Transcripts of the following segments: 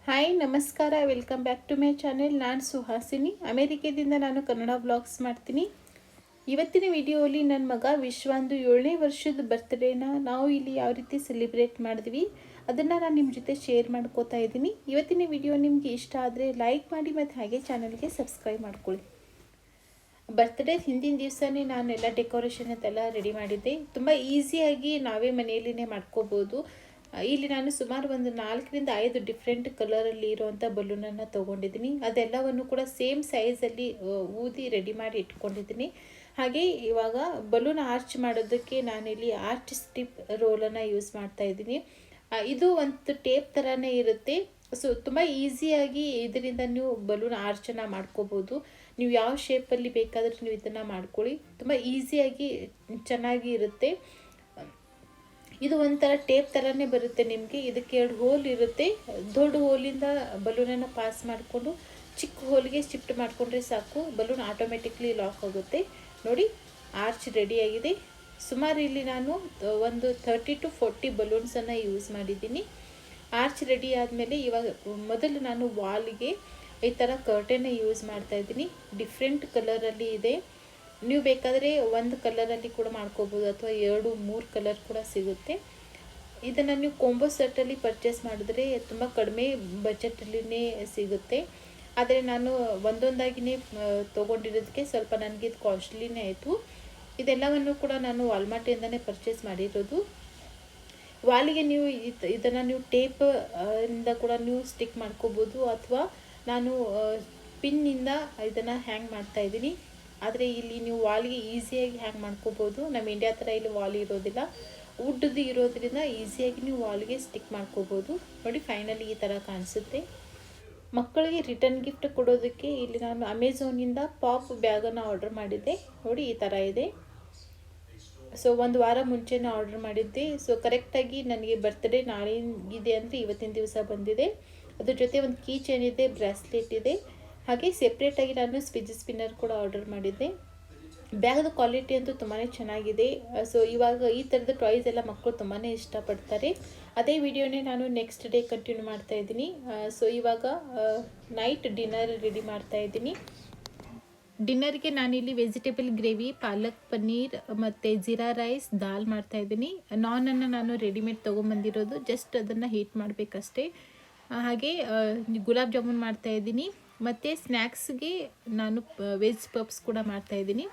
Hi ನಮಸ್ಕಾರ, welcome back to my channel. ನಾನು ಸುಹಾಸಿನಿ. ಅಮೇರಿಕಾದಿಂದ ನಾನು ಕನ್ನಡ ವ್ಲಾಗ್ಸ್ ಮಾಡ್ತೀನಿ. ಇವತ್ತಿನ ವಿಡಿಯೋಲಿ ನನ್ನ ಮಗ ವಿಶ್ವಂದು 7ನೇ ವರ್ಷದ ಬರ್ತ್ಡೇನ ನಾವು ಇಲ್ಲಿ ಯಾವ ರೀತಿ ಸೆಲೆಬ್ರೇಟ್ ಮಾಡಿದ್ವಿ ಅದನ್ನು ನಾನು ನಿಮ್ಮ ಜೊತೆ ಶೇರ್ ಮಾಡ್ಕೋತಾ ಇದ್ದೀನಿ. ಇವತ್ತಿನ ವಿಡಿಯೋ ನಿಮಗೆ ಇಷ್ಟ ಆದರೆ ಲೈಕ್ ಮಾಡಿ ಮತ್ತು ಹಾಗೆ ಚಾನಲ್ಗೆ ಸಬ್ಸ್ಕ್ರೈಬ್ ಮಾಡ್ಕೊಳ್ಳಿ. ಬರ್ತ್ಡೇ ಹಿಂದಿನ ದಿವಸನೇ ನಾನೆಲ್ಲ ಡೆಕೋರೇಷನ್ ಅಂತೆಲ್ಲ ರೆಡಿ ಮಾಡಿದ್ದೆ. ತುಂಬ ಈಸಿಯಾಗಿ ನಾವೇ ಮನೆಯಲ್ಲಿನೇ ಮಾಡ್ಕೋಬೋದು. ಇಲ್ಲಿ ನಾನು ಸುಮಾರು ಒಂದು 4ರಿಂದ 5 ಡಿಫ್ರೆಂಟ್ ಕಲರಲ್ಲಿ ಇರುವಂಥ ಬಲೂನನ್ನು ತೊಗೊಂಡಿದ್ದೀನಿ. ಅದೆಲ್ಲವನ್ನು ಕೂಡ ಸೇಮ್ ಸೈಜಲ್ಲಿ ಊದಿ ರೆಡಿ ಮಾಡಿ ಇಟ್ಕೊಂಡಿದ್ದೀನಿ. ಹಾಗೆ ಇವಾಗ ಬಲೂನ್ ಆರ್ಚ್ ಮಾಡೋದಕ್ಕೆ ನಾನಿಲ್ಲಿ ಆರ್ಚ್ ಸ್ಟಿಪ್ ರೋಲನ್ನು ಯೂಸ್ ಮಾಡ್ತಾ ಇದ್ದೀನಿ. ಇದು ಒಂದು ಟೇಪ್ ಥರನೇ ಇರುತ್ತೆ. ಸೊ ತುಂಬ ಈಸಿಯಾಗಿ ಇದರಿಂದ ನೀವು ಬಲೂನ್ ಆರ್ಚನ್ನು ಮಾಡ್ಕೋಬೋದು. ನೀವು ಯಾವ ಶೇಪಲ್ಲಿ ಬೇಕಾದರೂ ನೀವು ಇದನ್ನು ಮಾಡ್ಕೊಳ್ಳಿ. ತುಂಬ ಈಸಿಯಾಗಿ ಚೆನ್ನಾಗಿ ಇರುತ್ತೆ. ಇದು ಒಂಥರ ಟೇಪ್ ಥರನೇ ಬರುತ್ತೆ ನಿಮಗೆ. ಇದಕ್ಕೆ 2 ಹೋಲ್ ಇರುತ್ತೆ. ದೊಡ್ಡ ಹೋಲಿಂದ ಬಲೂನನ್ನು ಪಾಸ್ ಮಾಡಿಕೊಂಡು ಚಿಕ್ಕ ಹೋಲ್ಗೆ ಶಿಫ್ಟ್ ಮಾಡಿಕೊಂಡ್ರೆ ಸಾಕು, ಬಲೂನ್ ಆಟೋಮೆಟಿಕ್ಲಿ ಲಾಕ್ ಆಗುತ್ತೆ. ನೋಡಿ, ಆರ್ಚ್ ರೆಡಿಯಾಗಿದೆ. ಸುಮಾರು ಇಲ್ಲಿ ನಾನು ಒಂದು 30 to 40 ಬಲೂನ್ಸನ್ನು ಯೂಸ್ ಮಾಡಿದ್ದೀನಿ. ಆರ್ಚ್ ರೆಡಿ ಆದಮೇಲೆ ಇವಾಗ ಮೊದಲು ನಾನು ವಾಲ್ಗೆ ಈ ಥರ ಕರ್ಟನ್ನ ಯೂಸ್ ಮಾಡ್ತಾಯಿದ್ದೀನಿ. ಡಿಫ್ರೆಂಟ್ ಕಲರಲ್ಲಿ ಇದೆ. ನೀವು ಬೇಕಾದರೆ ಒಂದು ಕಲರಲ್ಲಿ ಕೂಡ ಮಾಡ್ಕೋಬೋದು ಅಥವಾ 2-3 ಕಲರ್ ಕೂಡ ಸಿಗುತ್ತೆ. ಇದನ್ನು ನೀವು ಕೊಂಬೋ ಸೆಟ್ಟಲ್ಲಿ ಪರ್ಚೇಸ್ ಮಾಡಿದ್ರೆ ತುಂಬ ಕಡಿಮೆ ಬಜೆಟಲ್ಲಿನೇ ಸಿಗುತ್ತೆ. ಆದರೆ ನಾನು ಒಂದೊಂದಾಗಿಯೇ ತೊಗೊಂಡಿರೋದಕ್ಕೆ ಸ್ವಲ್ಪ ನನಗೆ ಇದು ಕಾಸ್ಟ್ಲಿನೇ ಆಯಿತು. ಇದೆಲ್ಲವನ್ನು ಕೂಡ ನಾನು ವಾಲ್ಮಾರ್ಟಿಂದನೇ ಪರ್ಚೇಸ್ ಮಾಡಿರೋದು. ವಾಲಿಗೆ ನೀವು ಇದನ್ನು ನೀವು ಟೇಪ್ ಇಂದ ಕೂಡ ನೀವು ಸ್ಟಿಕ್ ಮಾಡ್ಕೋಬೋದು ಅಥವಾ ನಾನು ಪಿನ್ನಿಂದ ಇದನ್ನು ಹ್ಯಾಂಗ್ ಮಾಡ್ತಾಯಿದ್ದೀನಿ. ಆದರೆ ಇಲ್ಲಿ ನೀವು ವಾಲ್ಗೆ ಈಸಿಯಾಗಿ ಹ್ಯಾಂಗ್ ಮಾಡ್ಕೋಬೋದು. ನಮ್ಮ ಇಂಡಿಯಾ ಥರ ಇಲ್ಲಿ ವಾಲ್ ಇರೋದಿಲ್ಲ, ವುಡ್ದು ಇರೋದ್ರಿಂದ ಈಸಿಯಾಗಿ ನೀವು ವಾಲ್ಗೆ ಸ್ಟಿಕ್ ಮಾಡ್ಕೋಬೋದು. ನೋಡಿ, ಫೈನಲಿ ಈ ಥರ ಕಾಣಿಸುತ್ತೆ. ಮಕ್ಕಳಿಗೆ ರಿಟರ್ನ್ ಗಿಫ್ಟ್ ಕೊಡೋದಕ್ಕೆ ಇಲ್ಲಿ ನಾನು ಅಮೆಝಾನಿಂದ ಪಾಪ್ ಬ್ಯಾಗನ್ನು ಆರ್ಡರ್ ಮಾಡಿದ್ದೆ. ನೋಡಿ, ಈ ಥರ ಇದೆ. ಸೊ 1 ವಾರ ಮುಂಚೆನೇ ಆರ್ಡರ್ ಮಾಡಿದ್ದೆ. ಸೊ ಕರೆಕ್ಟಾಗಿ ನನಗೆ ಬರ್ತ್ಡೇ ನಾಳೆ ಇದೆ ಅಂದರೆ ಇವತ್ತಿನ ದಿವಸ ಬಂದಿದೆ. ಅದ್ರ ಜೊತೆ ಒಂದು ಕೀ ಚೈನ್ ಇದೆ, ಬ್ರಾಸ್ಲೆಟ್ ಇದೆ. ಹಾಗೆ ಸೆಪ್ರೇಟಾಗಿ ನಾನು ಸ್ವಿಜ್ ಸ್ಪಿನ್ನರ್ ಕೂಡ ಆರ್ಡರ್ ಮಾಡಿದ್ದೆ. ಬ್ಯಾಗ್ದು ಕ್ವಾಲಿಟಿ ಅಂತೂ ತುಂಬಾ ಚೆನ್ನಾಗಿದೆ. ಸೊ ಇವಾಗ ಈ ಥರದ ಟಾಯ್ಸ್ ಎಲ್ಲ ಮಕ್ಕಳು ತುಂಬಾ ಇಷ್ಟಪಡ್ತಾರೆ. ಅದೇ ವಿಡಿಯೋನೇ ನಾನು ನೆಕ್ಸ್ಟ್ ಡೇ ಕಂಟಿನ್ಯೂ ಮಾಡ್ತಾಯಿದ್ದೀನಿ. ಸೊ ಇವಾಗ ನೈಟ್ ಡಿನ್ನರ್ ರೆಡಿ ಮಾಡ್ತಾಯಿದ್ದೀನಿ. ಡಿನ್ನರ್ಗೆ ನಾನಿಲ್ಲಿ ವೆಜಿಟೇಬಲ್ ಗ್ರೇವಿ, ಪಾಲಕ್ ಪನ್ನೀರ್ ಮತ್ತು ಜೀರಾ ರೈಸ್, ದಾಲ್ ಮಾಡ್ತಾಯಿದ್ದೀನಿ. ನಾನನ್ನು ನಾನು ರೆಡಿಮೇಡ್ ತೊಗೊಂಬಂದಿರೋದು, ಜಸ್ಟ್ ಅದನ್ನು ಹೀಟ್ ಮಾಡಬೇಕಷ್ಟೇ. ಹಾಗೆ ಗುಲಾಬ್ ಜಾಮೂನ್ ಮಾಡ್ತಾಯಿದ್ದೀನಿ. ಮತ್ತು ಸ್ನ್ಯಾಕ್ಸ್ಗೆ ನಾನು ವೆಜ್ ಪಪ್ಸ್ ಕೂಡ ಮಾಡ್ತಾಯಿದ್ದೀನಿ.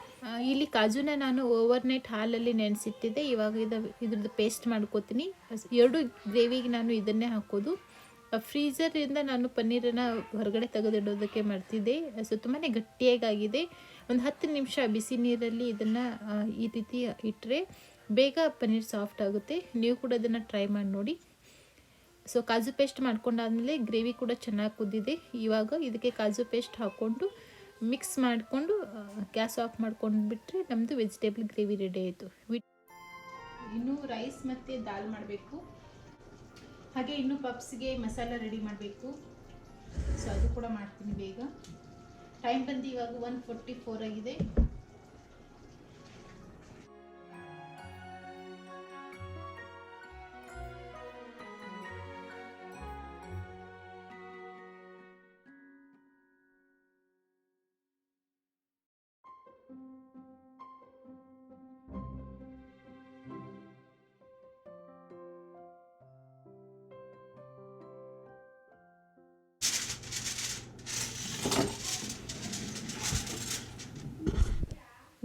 ಇಲ್ಲಿ ಕಾಜುನ ನಾನು ಓವರ್ನೈಟ್ ಹಾಲಲ್ಲಿ ನೆನೆಸಿಟ್ಟಿದ್ದೆ. ಇವಾಗ ಇದ್ರದ್ದು ಪೇಸ್ಟ್ ಮಾಡ್ಕೋತೀನಿ. 2 ಗ್ರೇವಿಗೆ ನಾನು ಇದನ್ನೇ ಹಾಕೋದು. ಫ್ರೀಝರಿಂದ ನಾನು ಪನ್ನೀರನ್ನು ಹೊರಗಡೆ ತೆಗೆದಿಡೋದಕ್ಕೆ ಮಾಡ್ತಿದ್ದೆ. ಸೊ ತುಂಬಾ ಗಟ್ಟಿಯಾಗಿದೆ. ಒಂದು 10 ನಿಮಿಷ ಬಿಸಿ ನೀರಲ್ಲಿ ಇದನ್ನು ಈ ರೀತಿ ಇಟ್ಟರೆ ಬೇಗ ಪನ್ನೀರ್ ಸಾಫ್ಟ್ ಆಗುತ್ತೆ. ನೀವು ಕೂಡ ಅದನ್ನು ಟ್ರೈ ಮಾಡಿ ನೋಡಿ. ಸೊ ಕಾಜು ಪೇಸ್ಟ್ ಮಾಡ್ಕೊಂಡಾದಮೇಲೆ ಗ್ರೇವಿ ಕೂಡ ಚೆನ್ನಾಗಿ ಕುದ್ದಿದೆ. ಇವಾಗ ಇದಕ್ಕೆ ಕಾಜು ಪೇಸ್ಟ್ ಹಾಕ್ಕೊಂಡು ಮಿಕ್ಸ್ ಮಾಡಿಕೊಂಡು ಗ್ಯಾಸ್ ಆಫ್ ಮಾಡ್ಕೊಂಡು ಬಿಟ್ಟರೆ ನಮ್ಮದು ವೆಜಿಟೇಬಲ್ ಗ್ರೇವಿ ರೆಡಿ ಆಯಿತು. ಇನ್ನು ರೈಸ್ ಮತ್ತು ದಾಲ್ ಮಾಡಬೇಕು. ಹಾಗೆ ಇನ್ನು ಪಪ್ಸ್ಗೆ ಮಸಾಲ ರೆಡಿ ಮಾಡಬೇಕು. ಸೊ ಅದು ಕೂಡ ಮಾಡ್ತೀನಿ ಬೇಗ. ಟೈಮ್ ಬಂದು ಇವಾಗ 1:44 ಆಗಿದೆ.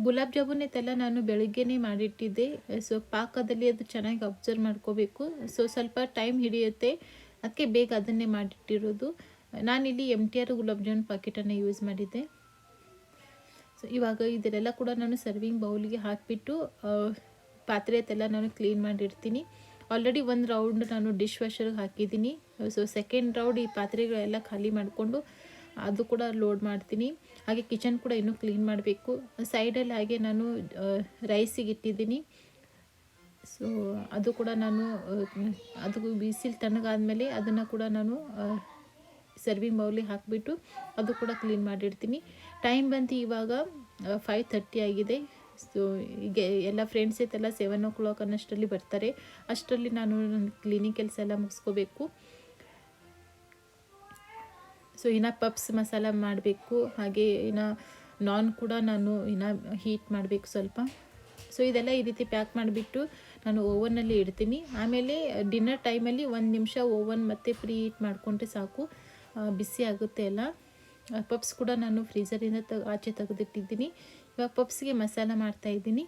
ಗುಲಾಬ್ ಜಾಮೂನೆಲ್ಲ ನಾನು ಬೆಳಗ್ಗೆನೇ ಮಾಡಿಟ್ಟಿದ್ದೆ. ಸೊ ಪಾಕದಲ್ಲಿ ಅದು ಚೆನ್ನಾಗಿ ಅಬ್ಸರ್ವ್ ಮಾಡ್ಕೋಬೇಕು. ಸೊ ಸ್ವಲ್ಪ ಟೈಮ್ ಹಿಡಿಯುತ್ತೆ, ಅದಕ್ಕೆ ಬೇಗ ಅದನ್ನೇ ಮಾಡಿಟ್ಟಿರೋದು. ನಾನಿಲ್ಲಿ MTR ಗುಲಾಬ್ ಜಾಮೂನ್ ಪ್ಯಾಕೆಟನ್ನು ಯೂಸ್ ಮಾಡಿದ್ದೆ. ಸೊ ಇವಾಗ ಇದರೆಲ್ಲ ಕೂಡ ನಾನು ಸರ್ವಿಂಗ್ ಬೌಲಿಗೆ ಹಾಕಿಬಿಟ್ಟು ಪಾತ್ರೆ ಅದೆಲ್ಲ ನಾನು ಕ್ಲೀನ್ ಮಾಡಿರ್ತೀನಿ. ಆಲ್ರೆಡಿ 1 ರೌಂಡ್ ನಾನು ಡಿಶ್ ವಾಷರ್ಗೆ ಹಾಕಿದ್ದೀನಿ. ಸೊ ಸೆಕೆಂಡ್ ರೌಂಡ್ ಈ ಪಾತ್ರೆಗಳೆಲ್ಲ ಖಾಲಿ ಮಾಡಿಕೊಂಡು ಅದು ಕೂಡ ಲೋಡ್ ಮಾಡ್ತೀನಿ. ಹಾಗೆ ಕಿಚನ್ ಕೂಡ ಇನ್ನೂ ಕ್ಲೀನ್ ಮಾಡಬೇಕು. ಸೈಡಲ್ಲಿ ಹಾಗೆ ನಾನು ರೈಸಿಗೆ ಇಟ್ಟಿದ್ದೀನಿ. ಸೊ ಅದು ಕೂಡ ನಾನು ಅದು ಬಿಸಿಲು ತಣ್ಣಗಾದ್ಮೇಲೆ ಅದನ್ನು ಕೂಡ ನಾನು ಸರ್ವಿಂಗ್ ಬೌಲಿಗೆ ಹಾಕಿಬಿಟ್ಟು ಅದು ಕೂಡ ಕ್ಲೀನ್ ಮಾಡಿರ್ತೀನಿ. ಟೈಮ್ ಬಂತು ಇವಾಗ 5:30 ಆಗಿದೆ. ಸೊ ಈಗ ಎಲ್ಲ ಫ್ರೆಂಡ್ಸ್ ಐತೆಲ್ಲ 7 o'clock ಅನ್ನಷ್ಟರಲ್ಲಿ ಬರ್ತಾರೆ. ಅಷ್ಟರಲ್ಲಿ ನಾನು ನನ್ನ ಕ್ಲೀನಿಂಗ್ ಕೆಲಸ ಎಲ್ಲ ಮುಗಿಸ್ಕೋಬೇಕು. ಸೊ ಇನ್ನು ಪಪ್ಸ್ ಮಸಾಲ ಮಾಡಬೇಕು, ಹಾಗೆ ಇನ್ನು ನಾನ್ ಕೂಡ ನಾನು ಇನ್ನು ಹೀಟ್ ಮಾಡಬೇಕು ಸ್ವಲ್ಪ. ಸೊ ಇದೆಲ್ಲ ಈ ರೀತಿ ಪ್ಯಾಕ್ ಮಾಡಿಬಿಟ್ಟು ನಾನು ಓವನ್ನಲ್ಲಿ ಇಡ್ತೀನಿ. ಆಮೇಲೆ ಡಿನ್ನರ್ ಟೈಮಲ್ಲಿ 1 ನಿಮಿಷ ಓವನ್ ಮತ್ತು ಪ್ರೀ ಹೀಟ್ ಮಾಡಿಕೊಂಡ್ರೆ ಸಾಕು, ಬಿಸಿ ಆಗುತ್ತೆ ಎಲ್ಲ. ಪಪ್ಸ್ ಕೂಡ ನಾನು ಫ್ರೀಝರಿಂದ ಆಚೆ ತೆಗೆದಿಟ್ಟಿದ್ದೀನಿ. ಇವಾಗ ಪಪ್ಸ್ಗೆ ಮಸಾಲ ಮಾಡ್ತಾಯಿದ್ದೀನಿ.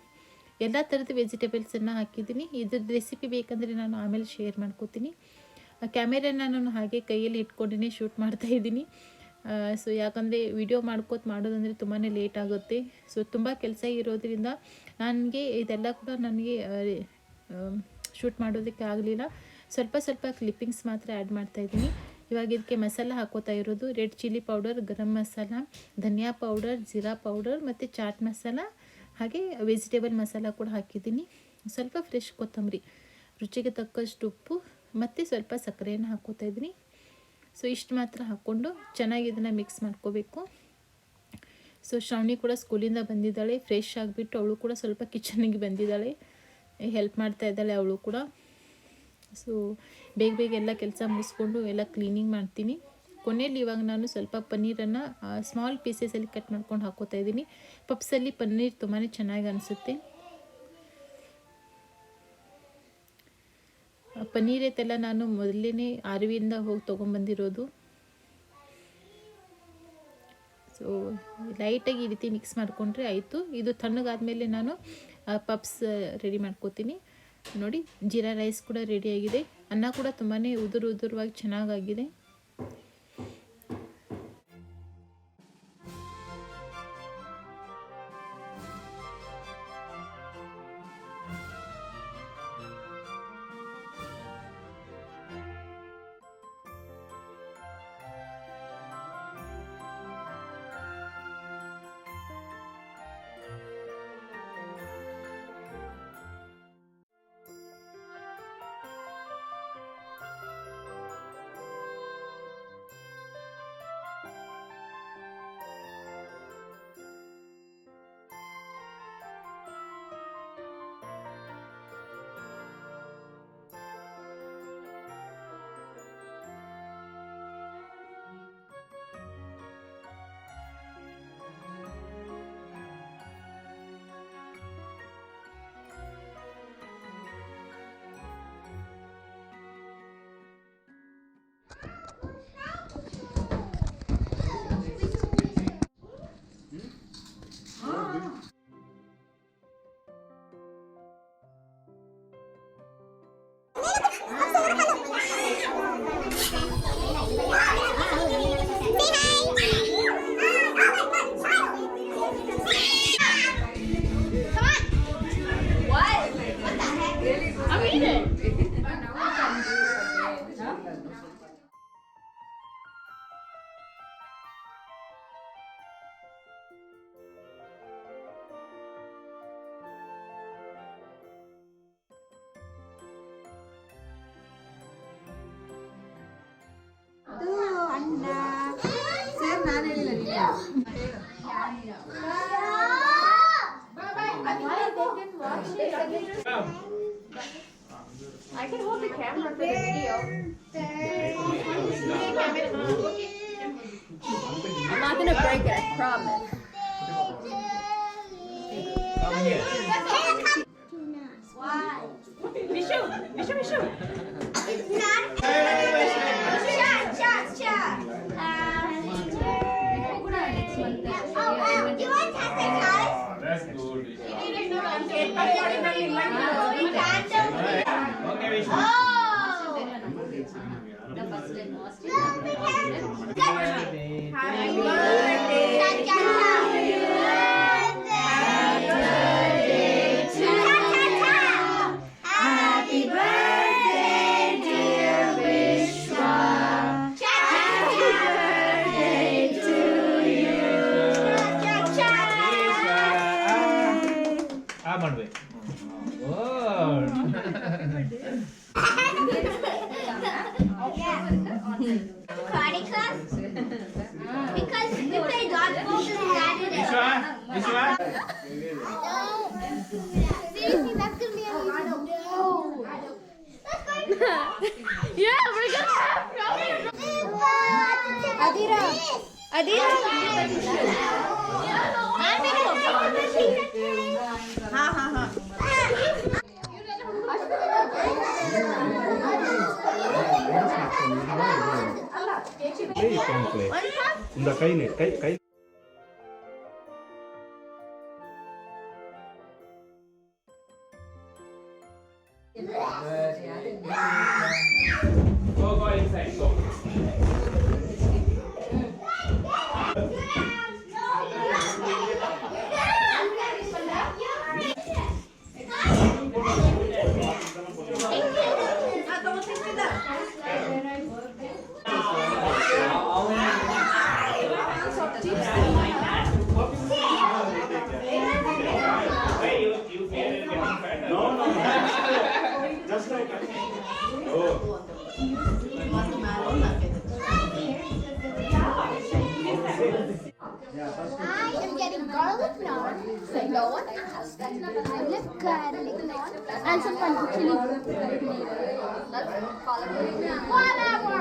ಎಲ್ಲ ಥರದ ವೆಜಿಟೇಬಲ್ಸನ್ನು ಹಾಕಿದ್ದೀನಿ. ಇದ್ರದ್ದು ರೆಸಿಪಿ ಬೇಕಂದರೆ ನಾನು ಆಮೇಲೆ ಶೇರ್ ಮಾಡ್ಕೋತೀನಿ. ಕ್ಯಾಮೆರಾನ ನಾನು ಹಾಗೆ ಕೈಯಲ್ಲಿ ಇಟ್ಕೊಂಡೇ ಶೂಟ್ ಮಾಡ್ತಾಯಿದ್ದೀನಿ. ಸೊ ಯಾಕಂದರೆ ವಿಡಿಯೋ ಮಾಡೋದಂದರೆ ತುಂಬಾ ಲೇಟ್ ಆಗುತ್ತೆ. ಸೊ ತುಂಬ ಕೆಲಸ ಇರೋದ್ರಿಂದ ನನಗೆ ಇದೆಲ್ಲ ಕೂಡ ನನಗೆ ಶೂಟ್ ಮಾಡೋದಕ್ಕೆ ಆಗಲಿಲ್ಲ. ಸ್ವಲ್ಪ ಕ್ಲಿಪ್ಪಿಂಗ್ಸ್ ಮಾತ್ರ ಆ್ಯಡ್ ಮಾಡ್ತಾಯಿದ್ದೀನಿ. ಇವಾಗ ಇದಕ್ಕೆ ಮಸಾಲ ಹಾಕೋತಾ ಇರೋದು red chilli powder, garam masala, ಧನಿಯಾ ಪೌಡರ್, ಜೀರಾ ಪೌಡರ್ ಮತ್ತು ಚಾಟ್ ಮಸಾಲ, ಹಾಗೆ ವೆಜಿಟೇಬಲ್ ಮಸಾಲ ಕೂಡ ಹಾಕಿದ್ದೀನಿ. ಸ್ವಲ್ಪ ಫ್ರೆಶ್ ಕೊತ್ತಂಬರಿ, ರುಚಿಗೆ ತಕ್ಕಷ್ಟು ಉಪ್ಪು ಮತ್ತು ಸ್ವಲ್ಪ ಸಕ್ಕರೆಯನ್ನು ಹಾಕೋತಾ ಇದ್ದೀನಿ. ಸೊ ಇಷ್ಟು ಮಾತ್ರ ಹಾಕ್ಕೊಂಡು ಚೆನ್ನಾಗಿ ಇದನ್ನು ಮಿಕ್ಸ್ ಮಾಡ್ಕೋಬೇಕು. ಸೊ ಶ್ರಾವಣಿ ಕೂಡ ಸ್ಕೂಲಿಂದ ಬಂದಿದ್ದಾಳೆ, ಫ್ರೆಶ್ ಆಗಿಬಿಟ್ಟು ಅವಳು ಕೂಡ ಸ್ವಲ್ಪ ಕಿಚನ್ನಿಗೆ ಬಂದಿದ್ದಾಳೆ, ಹೆಲ್ಪ್ ಮಾಡ್ತಾ ಇದ್ದಾಳೆ ಅವಳು ಕೂಡ. ಸೊ ಬೇಗ ಎಲ್ಲ ಕೆಲಸ ಮುಗಿಸ್ಕೊಂಡು ಎಲ್ಲ ಕ್ಲೀನಿಂಗ್ ಮಾಡ್ತೀನಿ. ಕೊನೆಯಲ್ಲಿ ಇವಾಗ ನಾನು ಸ್ವಲ್ಪ ಪನ್ನೀರನ್ನು ಸ್ಮಾಲ್ ಪೀಸಸಲ್ಲಿ ಕಟ್ ಮಾಡ್ಕೊಂಡು ಹಾಕೋತಾ ಇದ್ದೀನಿ. ಪಪ್ಸಲ್ಲಿ ಪನ್ನೀರ್ ತುಂಬಾ ಚೆನ್ನಾಗಿ ಅನಿಸುತ್ತೆ. ಪನ್ನೀರ್ ಐತೆಲ್ಲ ನಾನು ಮೊದಲೇ ಆರ್ವಿಯಿಂದ ಹೋಗಿ ತೊಗೊಂಬಂದಿರೋದು. ಸೊ ಲೈಟಾಗಿ ಈ ರೀತಿ ಮಿಕ್ಸ್ ಮಾಡಿಕೊಂಡ್ರೆ ಆಯಿತು. ಇದು ತಣ್ಣಗಾದ್ಮೇಲೆ ನಾನು ಪಪ್ಸ್ ರೆಡಿ ಮಾಡ್ಕೋತೀನಿ. ನೋಡಿ, ಜೀರಾ ರೈಸ್ ಕೂಡ ರೆಡಿಯಾಗಿದೆ. ಅನ್ನ ಕೂಡ ತುಂಬಾ ಉದುರುವಾಗಿ ಚೆನ್ನಾಗಾಗಿದೆ. I can hold the camera for the video. I'm not gonna break it, I promise. Why? Vishu! It's not. Chat. You want to test the colors? That's good. Okay, Vishu. The first and most Happy birthday. karate class? Because we play dodgeball Saturday. Vishwa? Seriously, that's gonna be amazing. No. Yeah, we're gonna have Adira. ಅದೇನು ಹಾಂ ಹಾಂ ಹಾಂ இந்த கை கை கை go inside go just like I am getting garlic naan. So no one has that. I love garlic naan and some chili. Whatever.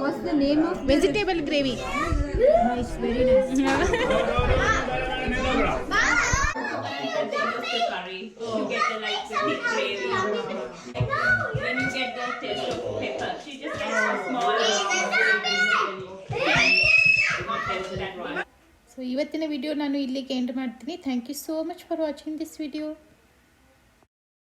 What's the name of vegetable gravy nice, very nice. Curry, you get the like the thick gravy. Then you get the taste of pepper. She just gets a small so ಇವತ್ತಿನ video ನಾನು ಇಲ್ಲಿಗೆ end ಮಾಡ್ತೀನಿ. Thank you so much for watching this video.